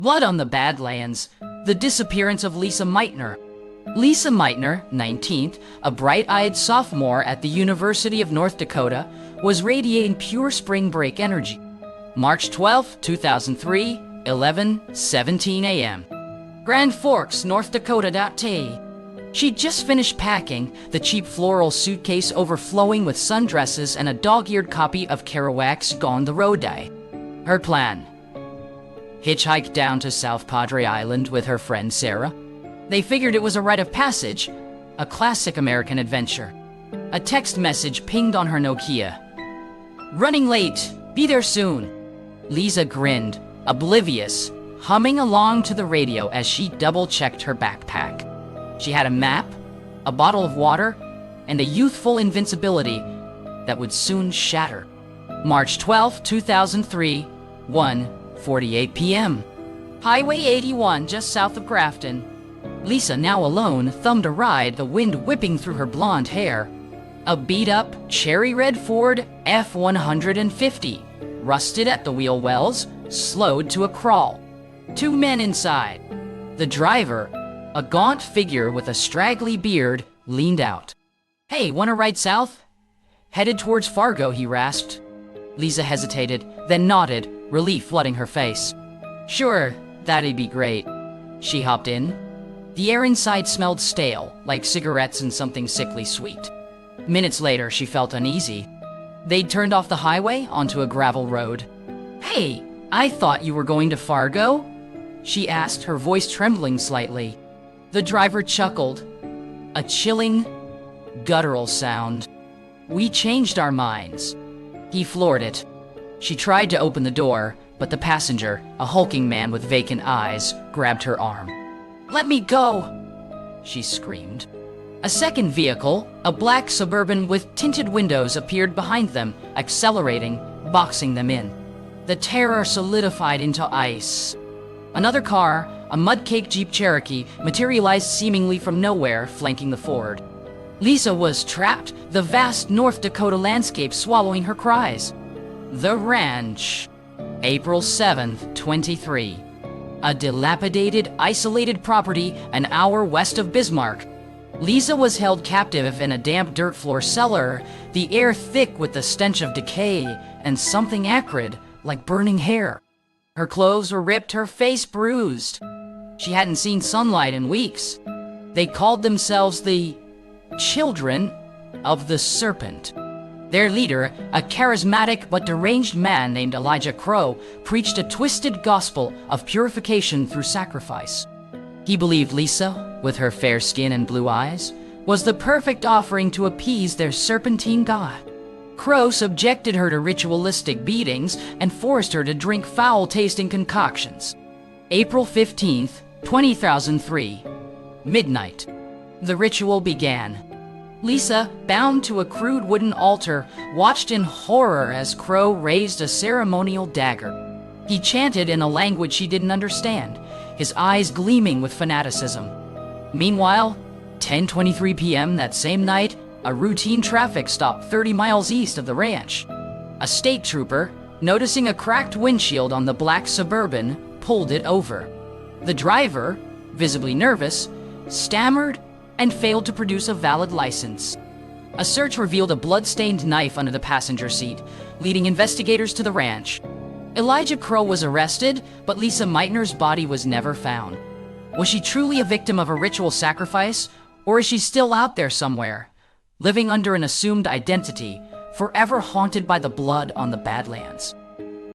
Blood on the Badlands, the disappearance of Lisa Meitner. Lisa Meitner, 19th, a bright-eyed sophomore at the University of North Dakota, was radiating pure spring break energy. March 12, 2003, 11:17 a.m. Grand Forks, North Dakota. She'd just finished packing, the cheap floral suitcase overflowing with sundresses and a dog-eared copy of Kerouac's Gone the Road Day. Her plan: hitchhike down to South Padre Island with her friend Sarah. They figured it was a rite of passage, a classic American adventure. A text message pinged on her Nokia. "Running late, be there soon." Lisa grinned, oblivious, humming along to the radio as she double-checked her backpack. She had a map, a bottle of water, and a youthful invincibility that would soon shatter. March 12, 2003, 1:48 p.m. Highway 81, just south of Grafton. Lisa, now alone, thumbed a ride, the wind whipping through her blonde hair. A beat-up, cherry-red Ford F-150, rusted at the wheel wells, slowed to a crawl. Two men inside. The driver, a gaunt figure with a straggly beard, leaned out. "Hey, wanna ride south?" "Headed towards Fargo," he rasped. Lisa hesitated, then nodded, relief flooding her face. "Sure, that'd be great." She hopped in. The air inside smelled stale, like cigarettes and something sickly sweet. Minutes later, she felt uneasy. They'd turned off the highway onto a gravel road. "Hey, I thought you were going to Fargo?" she asked, her voice trembling slightly. The driver chuckled. A chilling, guttural sound. "We changed our minds." He floored it. She tried to open the door, but the passenger, a hulking man with vacant eyes, grabbed her arm. "Let me go!" she screamed. A second vehicle, a black Suburban with tinted windows, appeared behind them, accelerating, boxing them in. The terror solidified into ice. Another car, a mud-caked Jeep Cherokee, materialized seemingly from nowhere, flanking the Ford. Lisa was trapped, the vast North Dakota landscape swallowing her cries. The Ranch, April 7th, 23. A dilapidated, isolated property an hour west of Bismarck. Lisa was held captive in a damp dirt floor cellar, the air thick with the stench of decay and something acrid, like burning hair. Her clothes were ripped, her face bruised. She hadn't seen sunlight in weeks. They called themselves the Children of the Serpent. Their leader, a charismatic but deranged man named Elijah Crow, preached a twisted gospel of purification through sacrifice. He believed Lisa, with her fair skin and blue eyes, was the perfect offering to appease their serpentine god. Crow subjected her to ritualistic beatings and forced her to drink foul-tasting concoctions. April 15th, 2003, midnight. The ritual began. Lisa, bound to a crude wooden altar, watched in horror as Crow raised a ceremonial dagger. He chanted in a language she didn't understand, his eyes gleaming with fanaticism. Meanwhile, 10:23 p.m. that same night, a routine traffic stop 30 miles east of the ranch. A state trooper, noticing a cracked windshield on the black Suburban, pulled it over. The driver, visibly nervous, stammered and failed to produce a valid license. A search revealed a blood-stained knife under the passenger seat, leading investigators to the ranch. Elijah Crow was arrested, but Lisa Meitner's body was never found. Was she truly a victim of a ritual sacrifice, or is she still out there somewhere, living under an assumed identity, forever haunted by the blood on the Badlands?